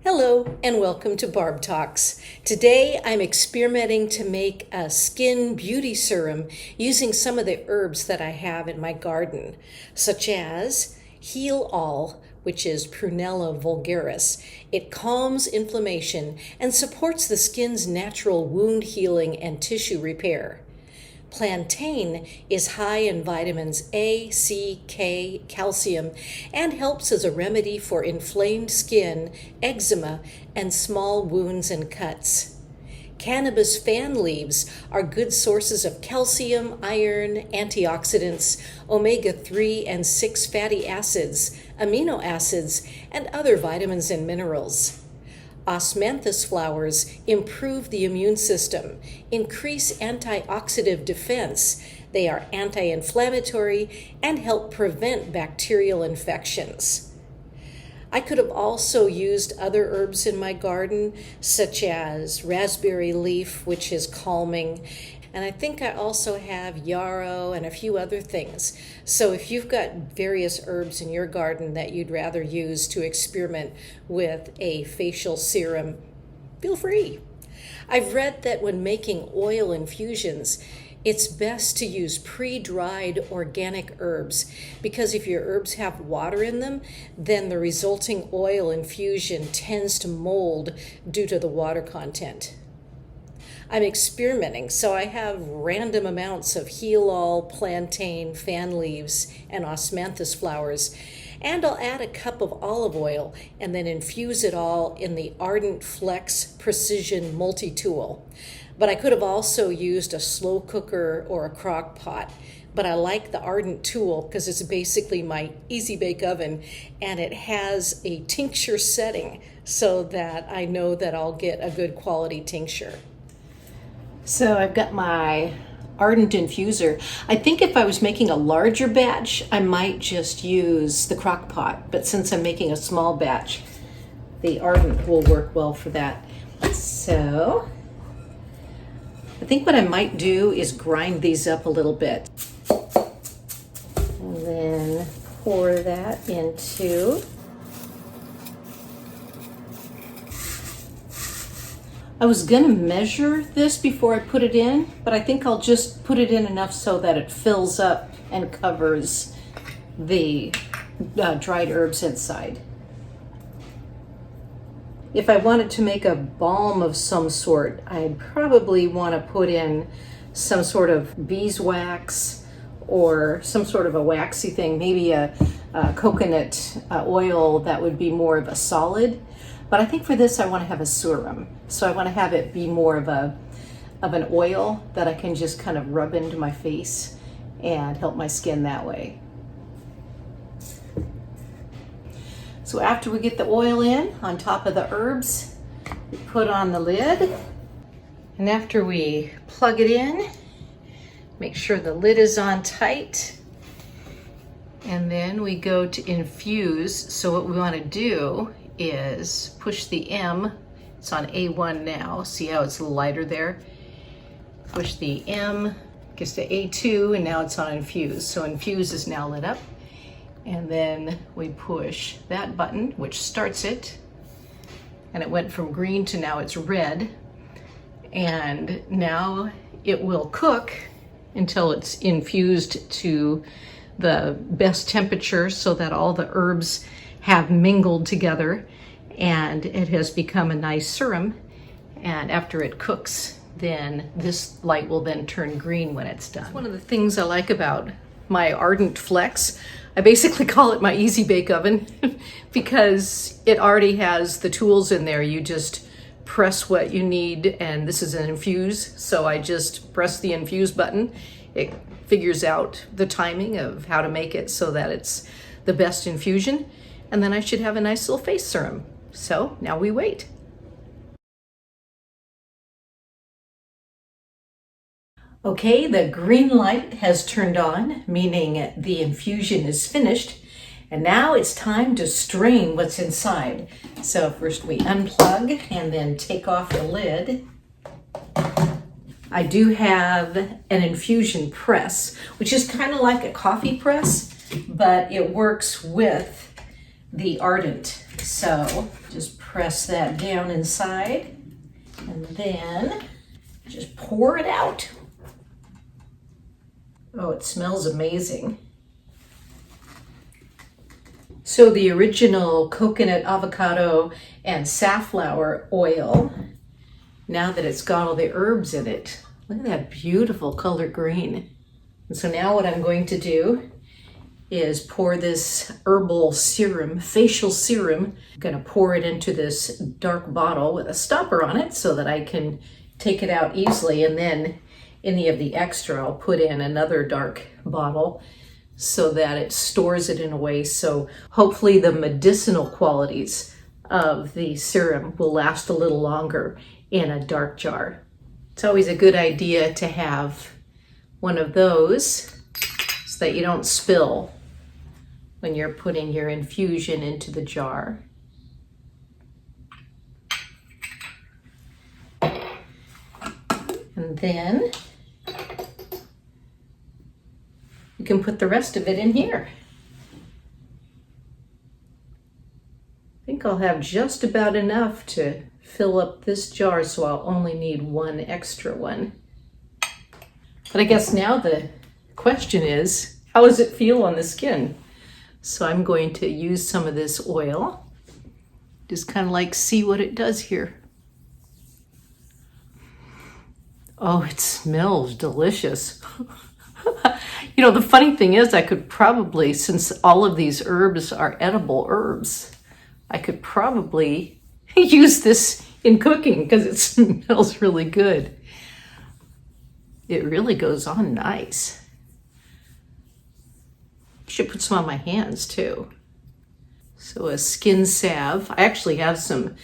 Hello and welcome to Barb Talks. Today I'm experimenting to make a skin beauty serum using some of the herbs that I have in my garden, such as Heal All, which is Prunella vulgaris. It calms inflammation and supports the skin's natural wound healing and tissue repair. Plantain is high in vitamins A, C, K, calcium, and helps as a remedy for inflamed skin, eczema, and small wounds and cuts. Cannabis fan leaves are good sources of calcium, iron, antioxidants, omega-3 and 6 fatty acids, amino acids, and other vitamins and minerals. Osmanthus flowers improve the immune system, increase antioxidant defense. They are anti-inflammatory and help prevent bacterial infections. I could have also used other herbs in my garden, such as raspberry leaf, which is calming, and I think I also have yarrow and a few other things. So if you've got various herbs in your garden that you'd rather use to experiment with a facial serum, feel free. I've read that when making oil infusions, it's best to use pre-dried organic herbs because if your herbs have water in them, then the resulting oil infusion tends to mold due to the water content. I'm experimenting, so I have random amounts of Heal All, plantain, fan leaves, and osmanthus flowers, and I'll add a cup of olive oil and then infuse it all in the Ardent Flex Precision Multi-Tool. But I could have also used a slow cooker or a crock pot, but I like the Ardent tool because it's basically my easy bake oven, and it has a tincture setting so that I know that I'll get a good quality tincture. So I've got my Ardent infuser. I think if I was making a larger batch, I might just use the crock pot, but since I'm making a small batch, the Ardent will work well for that. So I think what I might do is grind these up a little bit and then pour that into. I was gonna measure this before I put it in, but I think I'll just put it in enough so that it fills up and covers the dried herbs inside. If I wanted to make a balm of some sort, I'd probably want to put in some sort of beeswax or some sort of a waxy thing, maybe a coconut oil that would be more of a solid. But I think for this I want to have a serum. So I want to have it be more of an oil that I can just kind of rub into my face and help my skin that way. So after we get the oil in on top of the herbs, we put on the lid. And after we plug it in, make sure the lid is on tight. And then we go to infuse. So what we want to do is push the M. It's on A1 now. See how it's a little lighter there? Push the M, gets to A2, and now it's on infuse. So infuse is now lit up. And then we push that button, which starts it. And it went from green to now it's red. And now it will cook until it's infused to the best temperature so that all the herbs have mingled together and it has become a nice serum. And after it cooks, then this light will then turn green when it's done. One of the things I like about my Ardent Flex, I basically call it my easy bake oven because it already has the tools in there. You just press what you need, and this is an infuse, so I just press the infuse button. It figures out the timing of how to make it so that it's the best infusion, and then I should have a nice little face serum. So now we wait. Okay, the green light has turned on, meaning the infusion is finished. And now it's time to strain what's inside. So first we unplug and then take off the lid. I do have an infusion press, which is kind of like a coffee press, but it works with the Ardent. So just Press that down inside and then just pour it out. Oh, it smells amazing. So the original coconut, avocado, and safflower oil, now that it's got all the herbs in it, look at that beautiful color green. And so now what I'm going to do is pour this herbal serum, facial serum. I'm gonna pour it into this dark bottle with a stopper on it so that I can take it out easily, and then any of the extra I'll put in another dark bottle so that it stores it in a way so hopefully the medicinal qualities of the serum will last a little longer in a dark jar. It's always a good idea to have one of those so that you don't spill when you're putting your infusion into the jar. And then you can put the rest of it in here. I think I'll have just about enough to fill up this jar, so I'll only need one extra one. But I guess now the question is, how does it feel on the skin? So I'm going to use some of this oil, just kind of like see what it does here. Oh, it smells delicious. You know, the funny thing is I could probably, since all of these herbs are edible herbs, I could probably use this in cooking because it smells really good. It really goes on nice. I should put some on my hands too. So a skin salve. I actually have some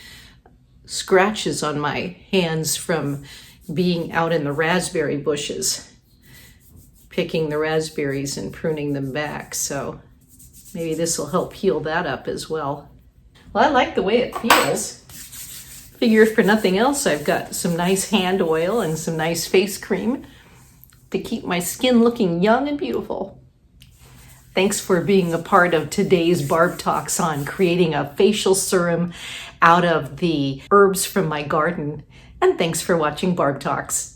scratches on my hands from being out in the raspberry bushes, picking the raspberries and pruning them back. So maybe this will help heal that up as well. Well, I like the way it feels. Figure if for nothing else, I've got some nice hand oil and some nice face cream to keep my skin looking young and beautiful. Thanks for being a part of today's Barb Talks on creating a facial serum out of the herbs from my garden. And thanks for watching Barb Talks.